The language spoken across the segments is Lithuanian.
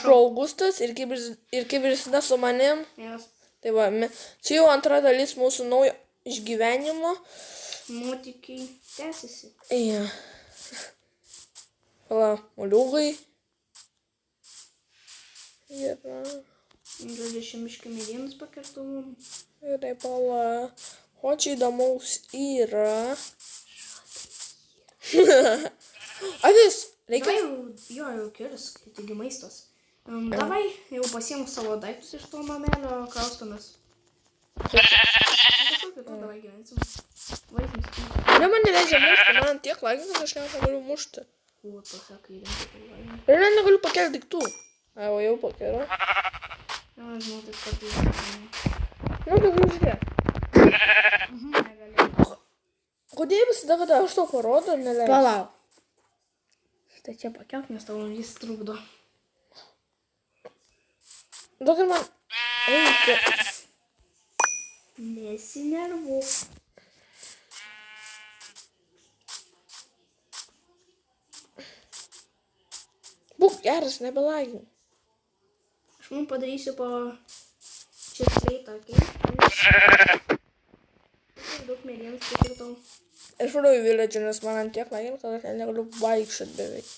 Šou Augustas ir kaip visada su manim. Yes. Tai va, čia jau antra dalis mūsų naujo išgyvenimo. Nuotykiai tęsiasi. Ja. Pala, moliugai. Yra. Žodžiu, šimiškai medienos pakertumom. Gerai, pala. O čia įdomaus yra. Avis, reikia. Jau kirs, taigi maistas. Davai, jau pasiėmų savo daiktus iš to namelio, kraustomės. Davai gyvensim. Vaikims. Ne, man neleidžia mušti, man tiek lagina, kad aš negaliu mušti. O, pasakai, rimtai lagina. Ir net negaliu pakelti daiktų. O jau pakeliu. Na, žinau, taip kartais. Nu, daugiau žiūrėk. Negaliu. Kodėl visada, kada aš tau parodo, neleidžia? Palauk. Štai čia pakelk, nes tavo jis trukdo. Duok ir man eiti. Nesinervuok. Būk geras, nebelagink. Aš man padarysiu po čia skleitą, okei? Daug medienos pakirtau. Aš varau į village'ą, nes man ant tiek lagina, kad aš negaliu vaikščiot beveik.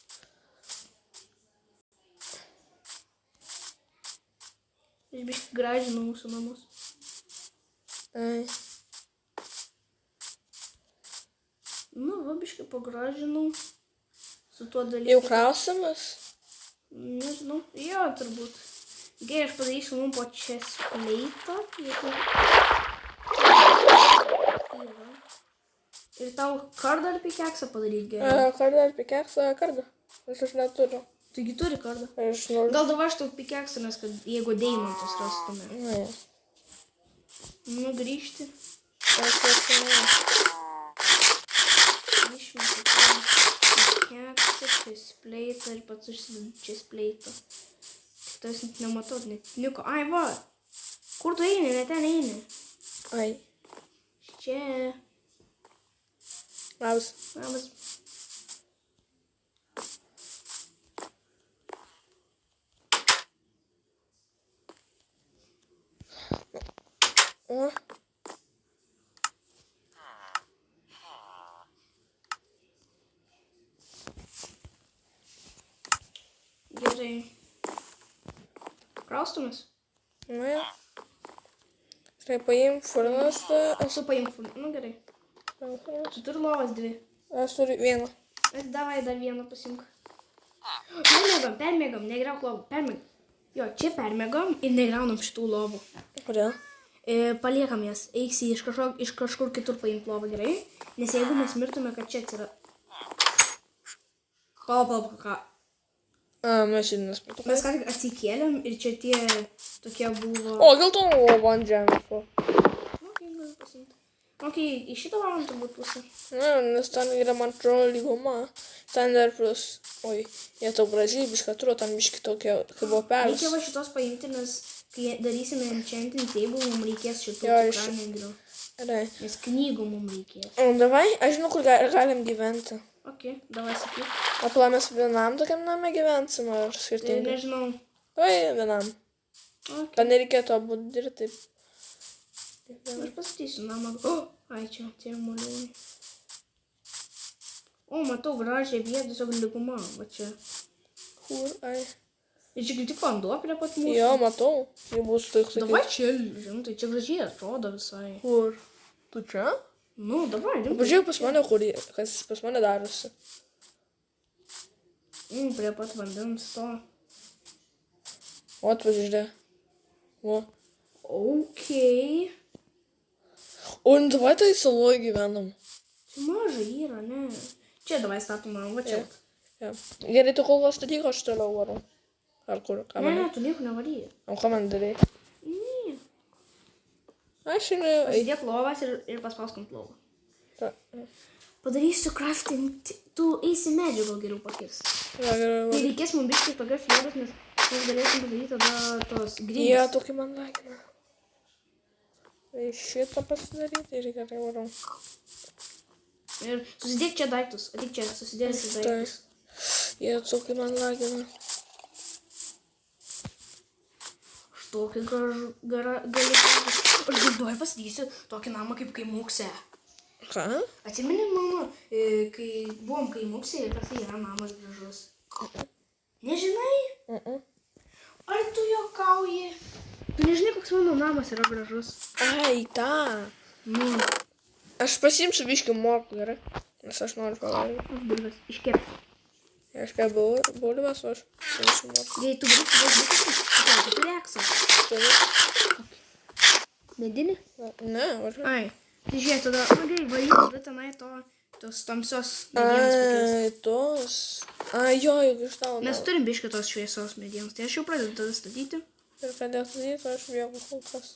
Aš biškai gražinu mūsų namus. Ai. Nu, va, biškai pagražinau su tuo dalyku. Jau krausimas? Nežinau. Jo, turbūt. Gerai, aš padarysiu mums po čia skleitą. Ir tau kardą ar pikeksą padaryti gerai? Kardą ar pikeksą? Kardą. Nes aš neturiu. Taigi turi kardą. Aš noriu. Gal dabar aš tau pikeksą, nes kad jeigu deimantus rastume. Ne. Nu, grįžti. Aš atsimenu. Išmeti pikeksą, čia spleitą ir pats užsidedu čia spleitą. Tik tas nematau, net niko. Ai, va. Kur tu eini? Ne ten eini. Ai. Čia. Labas. Labas. O. Gerai. Kraustumės? Nu jau. Štai paim furnastą. Esu paimfu. Nu, gerai. Tu turi lovas dvi. Aš turiu vieną. Davai dar vieną pasimk. Permėgam, negriauk lovų. Permėgam. Jo, čia permėgam ir negriaunam šitų lovų. Kodėl? Paliekam jas. Eiksi iš kažkur kitur paimti lovą, gerai? Nes jeigu mes mirtume, kad čia atsira... Palauk, ką? Mes šiandien nespirtume. Mes ką tik atsikėlėm ir čia tie tokie buvo... O, geltoną lovą ant žemės. Ok, galiu pasimti. Ok, į šitą valandą turbūt pusę. Na, nes ten yra man atrodo lyguma. Ten dar plus... Oi, jie tau gražiai bišką turiu, ten biškai tokie, kaip buvo pelis. Reikia va šitos paimti, nes kai darysime enchanting table, mums reikės šitų Jo, tikraningrių. Gerai. Nes knygų mums reikės. O, davai, aš žinau, kur galim gyventi. Ok, davai sakyk. O pala mes vienam tokiam name gyvensim, ar skirtingai? Nežinau. Oi, vienam. Ok. Kad nereikėtų abu dirbti taip. Aš pastatysiu namą. Ai, čia, tie moliūnai. O, matau gražią vietą, tiesiog lyguma, va čia. Kur, ai. Ir čia kaip tik vanduo prie pat mūsų. Jo, matau. Jei bus taip sakyti. Davai čia, rimtai, čia gražiai atrodo visai. Kur? Tu čia? Nu, davai, rimtai. Pažiūrėk pas mane, kas pas mane darosi. Prie pat vandens to. O, atvažiuok. O. Ok. O, davai tai saloje gyvenam. Čia mažai yra, ne? Čia davai statom man, va čia. Ja. Gerai, tu kol kas statyk, aš toliau varau. Ar kur? Ką man? Ne, tu nieko nevaryji. O ką man darai? Ne. Aš ir... Pasidėk lovas ir paspausk ant lovą. Ta. Padarysiu crafting. Tu eisi medžių gal geriau pakirs. Ja, gerai. Tai reikės mums biškai pakirs florus, nes mes galėsim padaryti tada tos grybus. Ja, tokį man lagina. Tai šitą pasidaryti ir gerai varau. Ir susidėk čia daiktus. Atik čia, susidėsi daiktus. Ja, tokį man lagina. tokį galėtų. Aš galvoju pasakysiu tokį namą kaip Kaimukse. Ką? Atsimeni, mama, kai buvom Kaimukse ir tas yra namas gražus. Nežinai? Ar tu juokauji? Tu nežinai, koks mano namas yra gražus. Ai, tą. Nu, Aš pasiimsiu biškį morkų, gerai? Nes aš noriu pavalgyti. bulves iškepsiu. Aš kepu bulves, o aš pasiimsiu morkų. Jei tu galėsi, tu reksą. Medinį? Ne, važiuoju. Ai, tai žiūrėk, tada, gerai, valyk, tada tenai tos tamsios medienos pakils. Ai, tos. Ai, jo, jeigu iš tavo. Mes turim biškį tos šviesos medienos, tai aš jau pradedu tada statyti. Ir pradėt statyti, aš bėgu kol kas.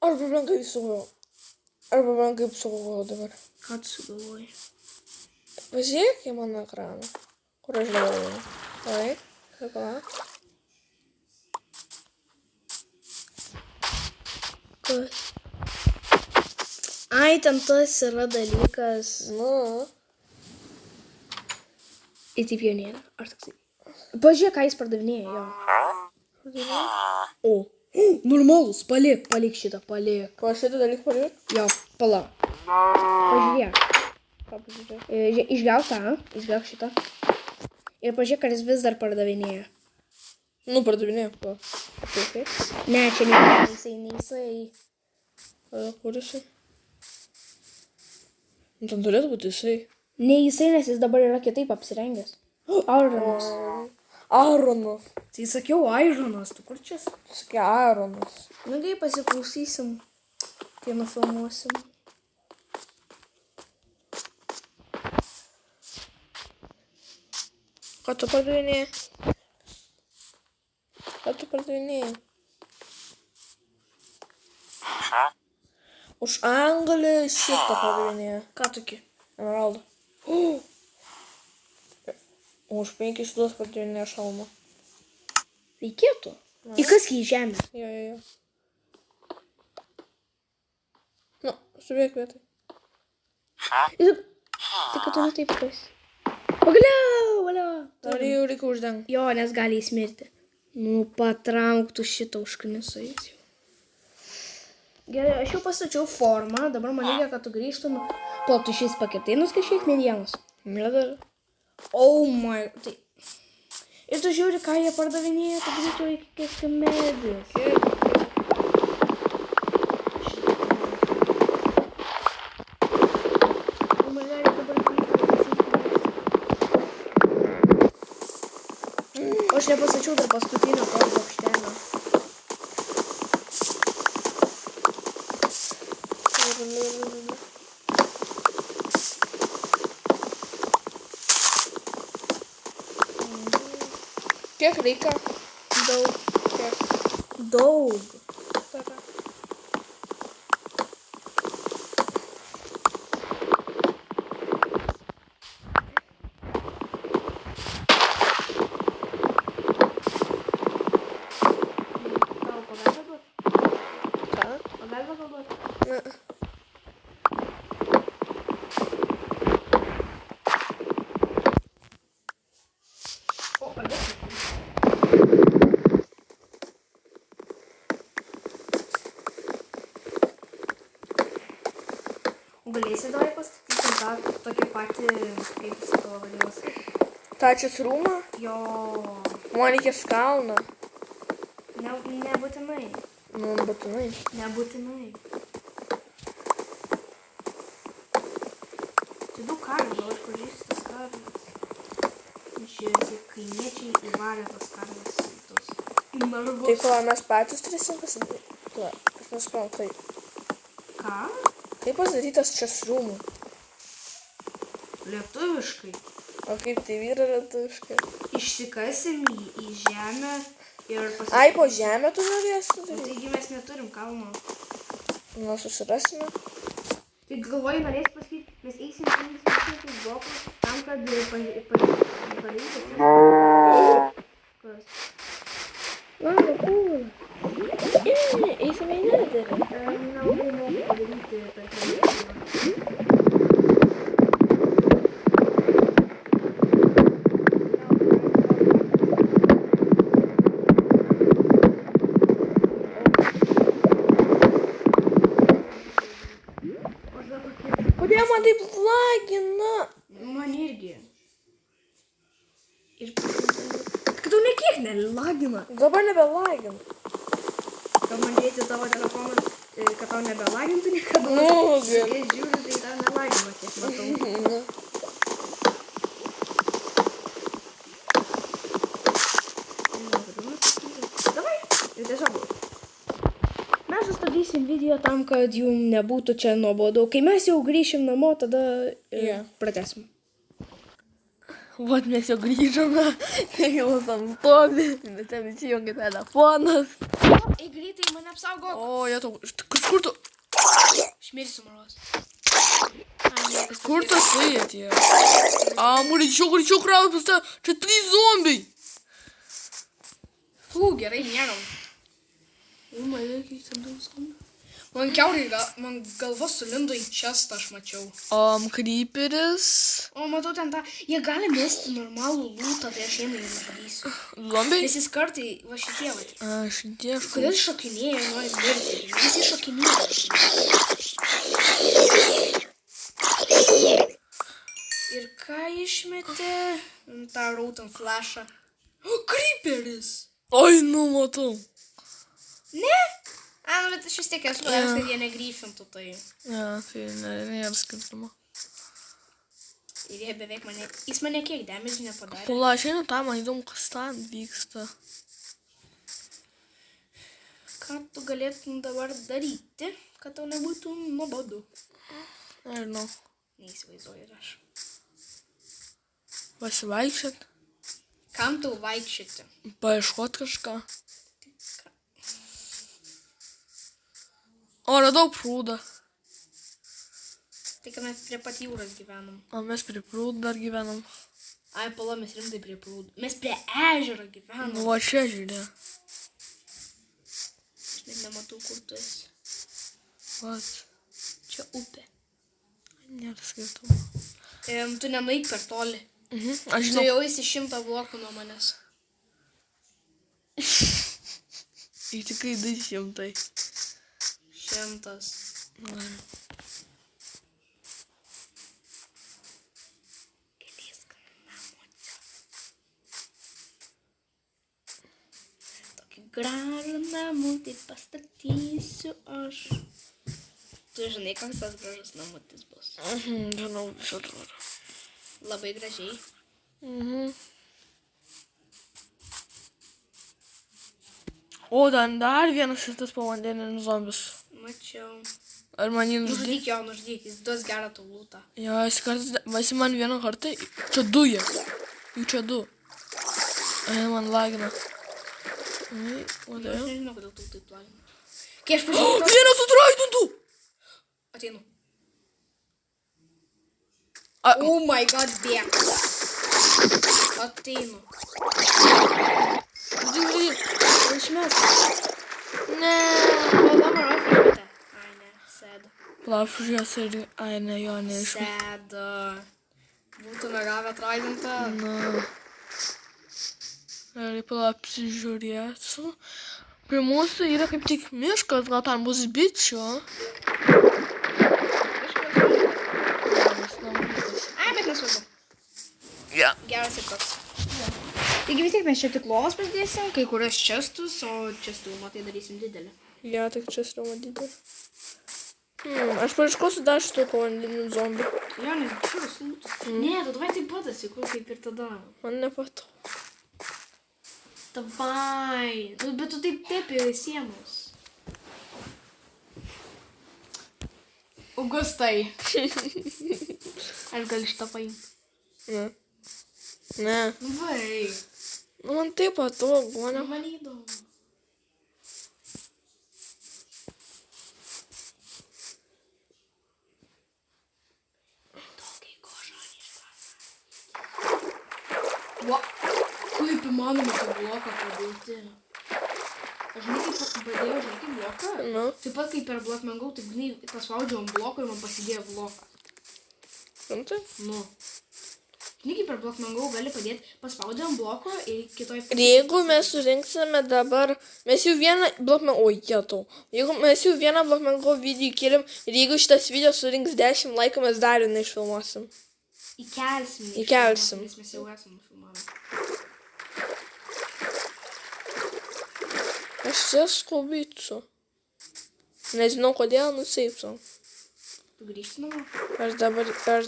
Arba man kaip sugalvojau. Arba man kaip sugalvojau dabar. Ką tu sugalvoji? Pažiūrėk į mano ekraną. Kur aš dabar einu. Oi, sakau. Kas? Ai, ten tas yra dalykas. Nu. Ir taip jo nėra. Ar toksai? Pažiūrėk, ką jis pardavinėja, jo. O. Normalus, palik šitą, palik. Ko šitą dalyką paliek? Jo, pala. Pažiūrėk. Ką pažiūrėk? Išgauk tą, išgauk šitą. Ir pažiūrėk, ar jis vis dar pardavinėja. Nu, pardavinėk, ko. Taip. Ne, čia neįsai. Kur jisai? Nu, ten turėtų būti jisai. Ne jisai, nes jis dabar yra kitaip apsirengęs. Aronas. Aronas. Tai sakiau, Aironas, tu kur čia? Sakė Aronas. Nu, gai pasiklausysim, kai nufilmuosim. Ką tu pardavinėjai? Ką tu pardavinėjai? Už Anglį šitą pardavinėjai. Ką tokie? Emeraldą. Už 500 pardavinėjai šalmą. Reikėtų. Įkask į žemę. Jo. Nu, subėk vietai. Tai kad tu ne taip kas. Pagaliau. Ar jau reikia uždengti? Jo, nes gali įsmirti. Nu, patrauktų šitą užknisą jis jau. Gerai, aš jau pastačiau formą, dabar man reikia, kad tu grįžtum. Kol tu šis pakirtai kažkiek medienos. Medal. Oh my. Tai. Ir tu žiūri, ką jie pardavinėja, tu greičiau iki medis. O aš nepasačiau dar paskutinio to bokštelio. Kiek reikia? Daug. Kiek? Daug. Tada. Tau pagalbą duot? Ką? Pagalbą gal duot? Ne. O, pagalbą. Galėsi davai pastatyti tą tokį patį, kaip jis to vadinasi. Tačias rūmą? Jo, Man reikės kalną. nebūtinai. Nu, būtinai. Nebūtinai. Tai daug karvių, gal aš pažįstu tas karves. Čia tie kaimiečiai įvarė tas karves į tos į narvus. Tai ko, mes patys turėsim pasidaryti? Tuo, aš nespėjau, kaip. Ką? Kaip pasidarytas čas rūmų? Lietuviškai. O kaip tai vyra lietuviškai? Išsikasim į žemę ir Ai, po žemę tu norėsi daryti? Taigi mes neturim kalno. Nu, susirasime. Tai galvoju, norėsi pasakyti, mes eisim 5 blokus tam, tam, kad padaryti. Kas? Lango kūlą. Eisime į neterį. Nelabai moku padaryti per telefoną. Kodėl man taip lagina? Man irgi. Ir kad tau nekiek nelagina. Dabar nebelagina. Gal man dėti tavo telefoną, kad tau nebelagintų niekada. Nu, gal. Kai žiūriu, tai tau nelagina, kiek matau. Davai, ir tiesiog. Mes sustabdysim video tam, kad jums nebūtų čia nuobodu. Kai mes jau grįšim namo, tada pratęsim. Vat mes jau grįžome, jau tam stovi, bet ten įsijungia telefonas. Ei, greitai, mane apsaugok. O, jie tau, kur tu? Šmirsiu, maros. Kur tu esi atėjo? Greičiau kraupis, čia 3 zombiai. Fū, gerai, miegam. Man kiaurai, man galva sulindo į čestą, aš mačiau. Creeperis. O, matau ten tą, jie gali mesti normalų lūtą, tai aš jiem nežudysiu. Zombiai? Nes jis kartai, va šitie, va. Šitie. Kodėl šokinėja, nori mirti? Nes jis šokinėja. Ir ką išmetė? tą rauton flashą. O, creeperis! Oi, nu matau. Ne? A, nu, bet aš vis tiek esu padaręs, kad jie negryfintų tai. Ja, tai nėra skirtumo. Ir jie beveik mane... Jis mane kiek damage nepadarė. Pala, aš einu tam, man įdomu, kas ten vyksta. Ką tu galėtum dabar daryti, kad tau nebūtų nuobodu? Nežinau. Neįsivaizduoju ir aš. Pasivaikščiot? Kam tau vaikščioti? Paieškot kažką. O, radau prūdą. Tai, kad mes prie pat jūros gyvenam. O mes prie prūdų dar gyvenam. Ai, pala, mes rimtai prie prūdų. Mes prie ežero gyvenam. Nu, va čia žiūrė. Aš net nematau, kur tu esi. Vat. Čia upė. Nėra skirtumo. Tu nenueik per toli. Aš Tu žinau. jau esi 100 blokų nuo manęs. Iš tikrai 200. 100. Kelisk namuose. Tokį gražų namutį pastatysiu aš. Tu žinai, koks tas gražus namutis bus. Žinau, visą atrodo. Labai gražiai. O, ten dar vienas tas povandeninis zombis. Mačiau. Ar man jį nužudė? Nužudyk jo, nužudyk. Jis duos gerą tau lūtą. Jo, jis kartais, vasi man vieną kartą, čia 2 jie. Jų čia 2. Man lagina. O, Aš tai. nežinau, kodėl tau taip lagina. Kai aš pažiūrėjau... Vienas sutraidintų! Ateinu. A- Oh my god, bėg. Ateinu. Išmes. Ne. Pala, Maros išmetė. Ai, ne, sėda. Plapšžias ir, ai ne, jo neišmė. Sėda. Būtume gavę traidintą. Na. Ir apsižiūrėsiu. Prie mūsų yra kaip tik miškas, gal ten bus bičių. Ai, bet nesvarbu. Ja. Geras ir toks. Taigi vis tiek mes čia tik lovas pasidėsim, kai kurios čestus, o čestų matai darysim didelį. Ja, tik čia sroma didelė. Aš paieškosiu dar šitų povandeninių zombių. Jo, nes kažkas lūtus. Ne, tu davai taip pat atsikur, kaip ir tada. Man nepatu. Davai. Nu, bet tu taip jau įsiemus. Augustai. Aš gal šitą paimti. Ne. Ne. Vai. Nu, man taip patogu, mane. Man įdomu. Tokiai kožaniška. Va, kaip įmanoma tą bloką padėti? Aš žinai, kaip padėjau, žinai, kaip bloką? Nu. Taip pat kaip per Block Mango, taip žinai, paspaudžiau ant bloko ir man pasidėjo bloką. Rimtai? Nu. Žinai, kaip per Block Mango gali padėti, paspaudžiau ant bloko ir kitoj Ir jeigu mes surinksime dabar, mes jau vieną blokmengo, oi, jetau. Jeigu mes jau vieną blokmengo video įkėlėm ir jeigu šitas video surinks 10 laikų, mes dar vieną išfilmuosim. Įkelsim. Įkelsim. Nes mes jau esam nufilmavę. Aš čia skubicu. Nežinau kodėl, nuseipsiu. Tu grįžti namo? Aš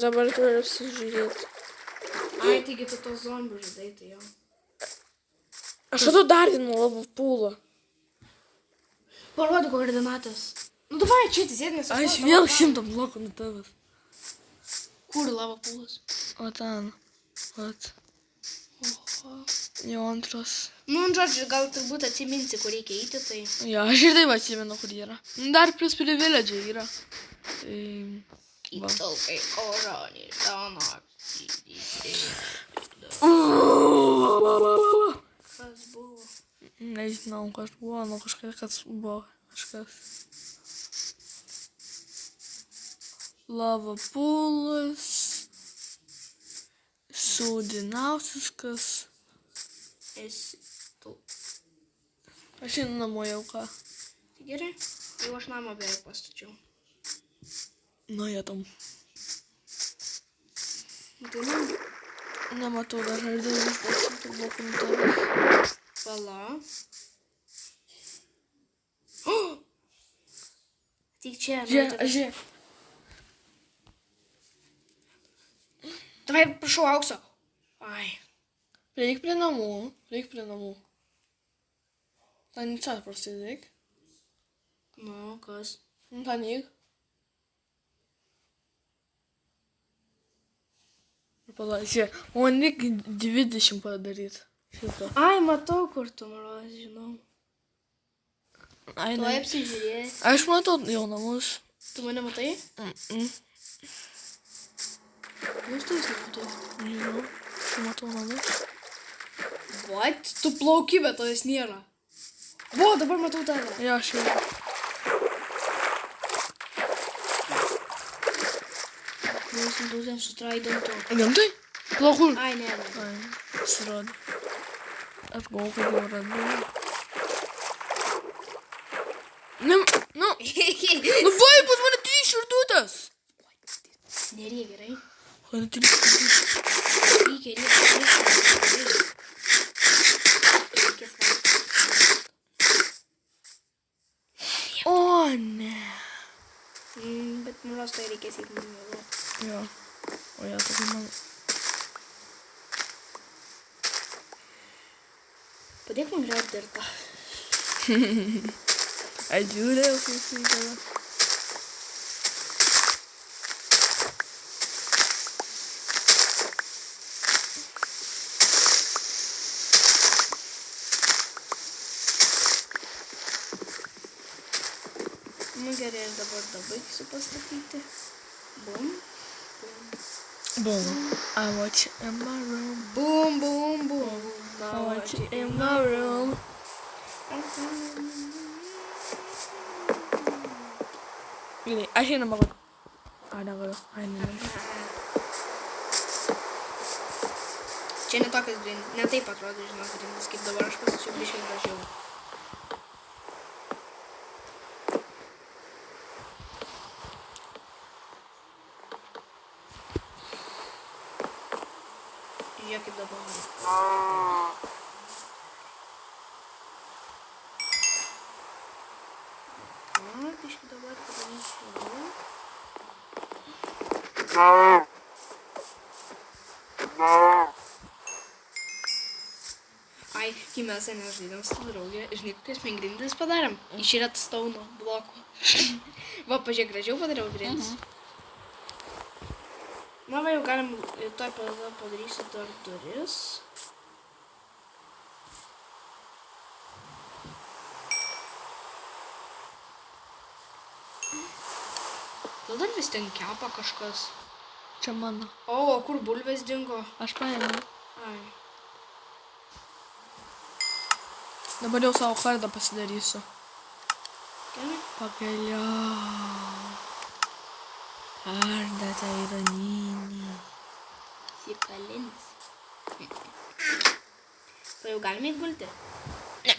dabar turiu apsižiūrėti. Ai, taigi tu tos zombių žaidai, tai jau. Aš atau dar vieną lavų pūlą. Parodyk koordinatas. Nu, davai, čia atsisėd, nes Aš vėl 100 blokų nuo tavęs. Kur lava pūlas? O ten. Vat. Oho. Jau antras. Nu, žodžiu, gal turbūt atsiminsi, kur reikia eiti, tai... Jo, aš ir taip atsimenu, kur yra. Dar plus prie viledžio yra. Įtaukai koronį, dono. Kas buvo? Nežinau, kas buvo, nu kažkas buvo. Kažkas. Lava pūlas. Sūdiniausias. Esi tu. Aš einu namo jau ką. Tai gerai, jau aš namą beveik pastačiau. Nu, jie tam. Tai man Nematau dar ar dėl vis 10 blokų nuo tavęs. pala. Tik čia, Žiūrėk. Davai, prašau, aukso. Ai. Reik prie namų. Ten čia prasidėk. Nu, kas? Ten įk. Ir palauk, man reikia 20 padaryti. Šitą. Ai, matau, kur tu nurodai, žinau. Ai, Tu ne. apsižiūrėjai. Aš matau jau namus. Tu mane matai? Jūs tu vis nematai. Žinau, aš matau namus. What? Tu plauki, bet tavęs nėra. Vo, dabar matau tave. Jo, aš jau. Jūs būtent sutraidom to. Rimtai? Plaukur. Ai, ne. Ai, atsirado. Aš galvoju, kad jau radau. Nu, vai, pas mane 3 širdutas. Nereikia, gerai? Mane 3 širdutas. Reikia. O, ne. Bet man tai reikės į mėgų. Jo. O ja, tokia man. Padėk man griauti dirtą. Aš žiūrėjau, sausai tave. Nu gerai, ir dabar baigsiu pastatyti. Bum. Boom. I watch in my room. Bum, bum, bum. I watch in my room. Gini, aš einu mėgoti. Ai, negaliu. Ai, negaliu. Čia ne tokias grindis, ne taip atrodo, žinok, grindis, kaip dabar aš pastačiau biškai gražiau. Žiūrėk kaip dabar. Biškai dabar padarysiu. Ai, kai mes seniai žaidėm su draugė, žinai, kokias mes grindis padarėm? Iš redstone blokų. Va, pažiūrėk, gražiau padariau grindis. Na, va, jau galim, tuoj padarysiu dar duris. Gal dar vis ten kepa kažkas. Čia mano. O, kur bulvės dingo? Aš paėmiau. Ai. Dabar jau savo kardą pasidarysiu. Gerai. Pagaliau. Kardą tai yra Nini. Sipalinis. Tai jau galime įgulti? Ne.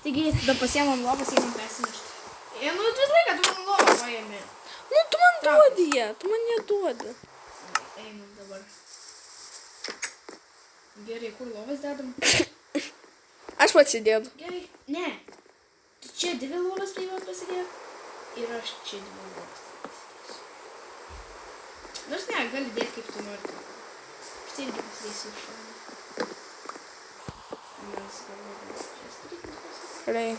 Taigi, tada pasiemam lovą, siemam persinešti. Nu, vis laiką tu man lovą paėmė. Nu, tu man duodi ją, tu man neduodi. Einam dabar. Gerai, kur lovas dedam? Aš pats įdėdu. Gerai, ne. Tu čia dvi lovas tai man pasidėjo. Ir aš čia dvi lovas. Nors ne, gali dėti kaip tu nori. Štai irgi pasidėsiu iš šono. Mes galvodami čia strikinti pasidėti. Gerai.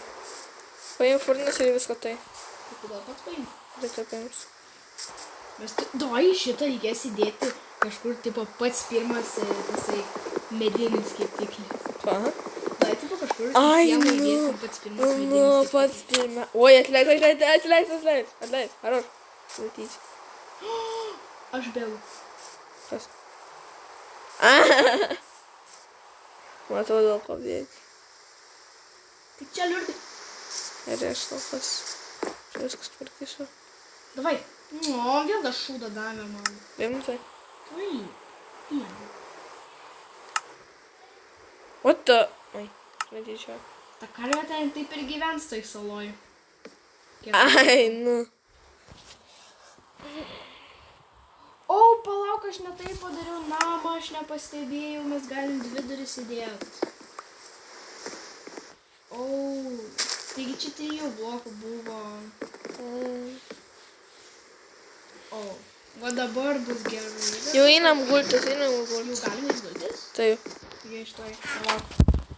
Paim furnas ir viską tai. Tai tu gal pats paim? Reikia paimsiu. Mes doj šitą reikės įdėti kažkur, tipo, pats pirmas tasai medinis skirtiklis. Pa? Dai, tipo, kažkur Ai, sienų nu. įdėsim pats pirmas medinis Nu, skirtiklis. pats pirma. Oi, atleis. Ar. Laikysiu. Aš bėgu. Kas? Matau, dėl ko bėgi. Tik čia liurdi. Ir aš tau kas. Čia viskas tvarkysiu. Davai. O, vėl tą šūdą davė man. Rimtai. Tai. Piena. What the... Ai, netyčia. Ta karvė ten taip ir gyvens toj saloj. Ai, nu. O, palauk, aš ne taip padariau namą, aš nepastebėjau, mes galim dvi duris įdėti. O, taigi čia 3 blokų buvo. O, va dabar bus gerai. Jau einam gultis. Jau galime išgultis? Taip. Taigi iš to.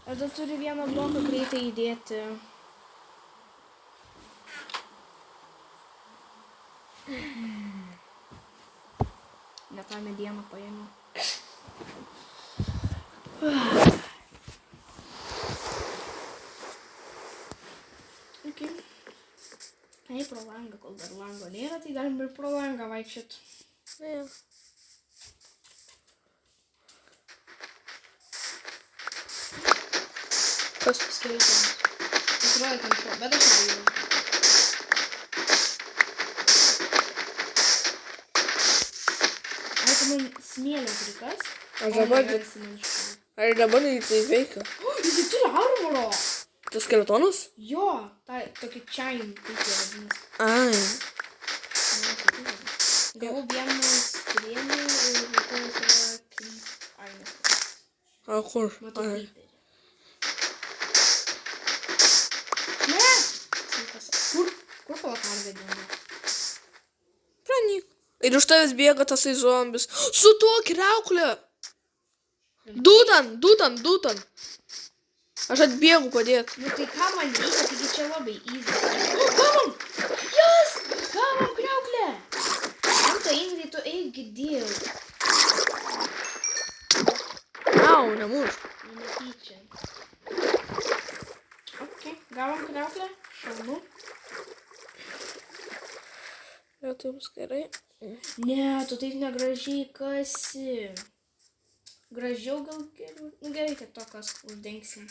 Aš dar turiu vieną bloką greitai įdėti. Ne tą medieną paėmiau. Okay. Ei, pro langą, kol dar lango nėra, tai galim ir pro langą vaikščiot. Ne. Kas? Skeletonas. Pasirodė ten šuo, bet aš nebijau. Ai, tu man smėlio prikas? Aš dabar... Ar dabar tai veikia? Jis turi armoro! Tas skeletonas? Jo, tai tokia chain, kaip jie vadinasi. Ai. Gavau vieną strėlę ir kokios yra kryp. Ai, ne. A kur? Matau Ai. kryperį. Ne! Sveikas. Kur palakarvė dingo? Pranyk. Ir už tavęs bėga tasai zombis. Su tuo kriauklė. Dūtan. Aš atbėgu padėti. Nu tai ką man reikia, taigi čia labai easy. Gavom! Jas! Gavom kriauklę! Anto Ingrid, tu eik girdėjau. Au, nemuš. Netyčia. Ok, gavom kriauklę. Šaunu. Jau tai bus gerai. Ne, tu taip negražiai kasi. Gražiau gal geriau. Nu gerai, kad to kas uždengsim.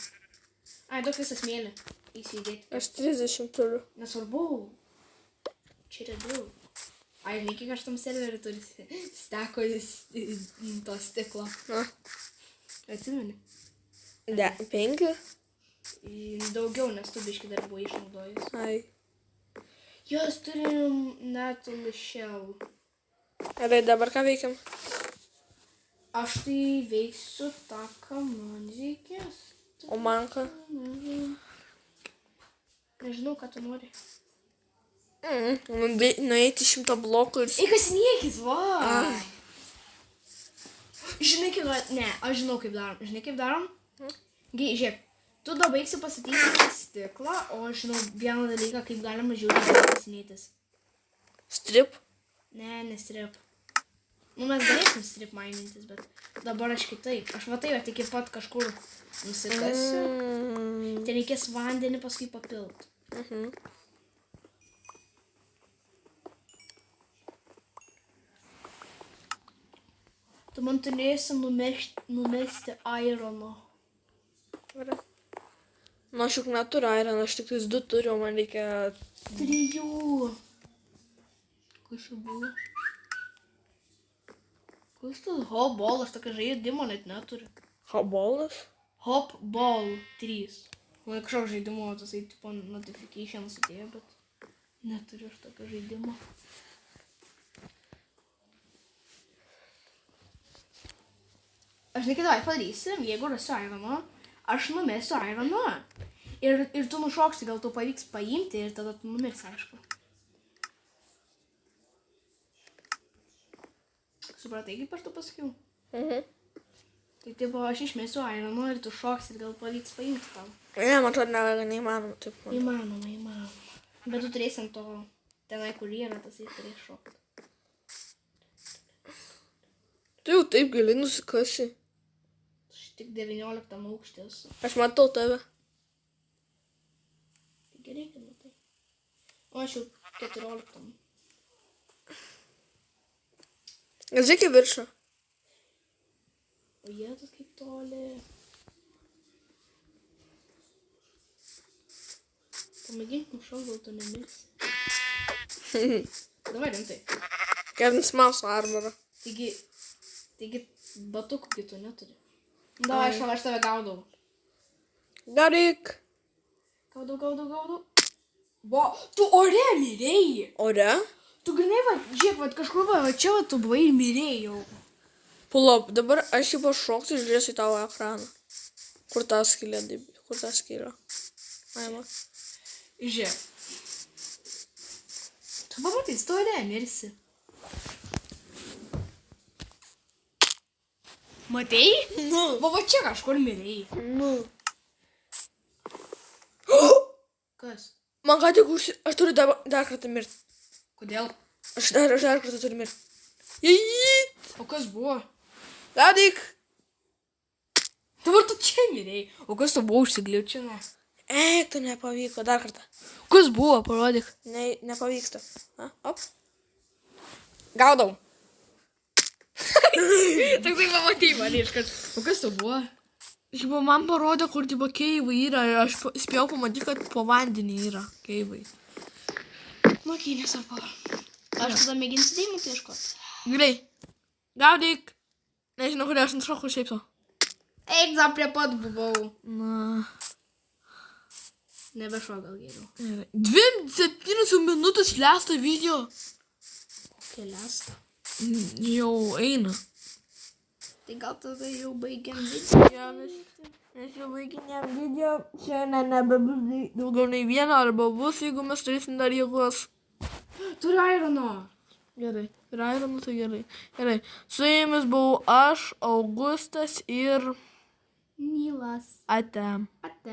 Ai, duok visą smėlį. Įsidėti. Aš 30 turiu. Nesvarbu. Čia yra daug. Ai, žinai, kiek aš tam serverį turi steko to stiklo. Na. Atsimeni? 5? Daugiau, nes tu biški dar buvo išnaudojus. Ai. Jos turim net lišel. Gerai, dabar ką veikiam? Aš tai veiksiu tą, ką man reikės. O man ką? Nežinau, ką tu nori. Nueiti 100 blokų ir... Ei, kas niekis, va! Ai. Žinai, kaip darom? Ne, aš žinau, kaip darom. Žinai, kaip darom? Žiūrėk, tu dabaigsi pastatyti stiklą, o aš žinau vieną dalyką, kaip galima žiūrėti pasinėtis. Strip? Ne, nestrip. Nu, mes galėsim strip mainintis, bet dabar aš kitaip. Aš va taip, iki pat kažkur nusikasiu. Tai reikės vandenį paskui papilt. Tu man turėsi numesti irono. Nu, aš juk neturiu iron, aš tik 2 turiu, man reikia... 3. Kas čia buvo? Kas tas hopball? Aš tokio žaidimo net neturiu. Hobolas? Hopball 3. Man kažkoks žaidimo, tasai tipo notifications atėjo, bet neturiu aš tokio žaidimo. Aš nekadai padarysim, jeigu rasiu ironą, aš numesiu ironą. Ir tu nušoksi, gal tu pavyks paimti ir tada tu numirsi, aišku. Supratai, kaip aš tu pasakiau? Tai tipo, aš išmesiu ironą ir tu šoksi ir gal pavyks paimti tau. Ne, man atrodo, neįmanoma, taip. Įmanoma. Bet tu turėsi ant to, tenai, kur yra, tas jis turės šokti. Tu jau taip gali nusikasi. Aš tik 19 aukšte esu. Aš matau tave. Tai gerai, kad matai. O aš jau 14. Žiūrėk į viršų. O jėzus kaip toli. Pamėgink nušauk, gal tu nemirsi. Davai rimtai. Kevin Mouse armorą. Taigi batukų kitų neturi. Davai, aš tave gaudau. Daryk. Gaudau. Tu ore mirėjai. Ore? Tu grinai, žiūrėk, kažkur va, čia va, tu buvai ir mirėjai jau. Pulap, dabar aš jį pašoksiu ir žiūrėsiu į tavo ekraną. Kur ta skylė? Kur ta skylė? Aima. Žiūrėk. Tu pamatys, tu ore mirsi. Matei? Nu. Va čia kažkur mirėjai. Nu. Kas? Man ką tik aš turiu dar kartą mirti. Kodėl? Aš dar kartą turiu mirti. Jeit! O kas buvo? Daryk. Dabar tu čia mirėjai. O kas tu buvo užsigliučino? Tu nepavyko. Dar kartą. Kas buvo, parodyk. Nepavyksta. Op. Gaudau. Toksai pamatei mane iškart. O kas tu buvo? Šiaip man parodė, kur tipo keivai yra. Aš spėjau pamatyti, kad po vandenį yra keivai. Nu, okei, nesvarbu. Aš tada mėginsiu deimantų ieškoti. Gerai. Gaudyk. Nežinau, kodėl aš nušokau šiaip to. Eik, dar prie pat buvau. Na. Nebešok gal geriau. 27 minutės lesta video. Keliasta. Jau eina. Tai gal tada jau baigiam video. Ja, mes jau baiginėm video. Šiandien nebebus daugiau nei vieną, arba bus, jeigu mes turėsim dar jėgos. Turiu irono. Gerai. Ir ironų tai gerai. Gerai. Su jumis buvau aš, Augustas ir... Nylas. Ate. Ate.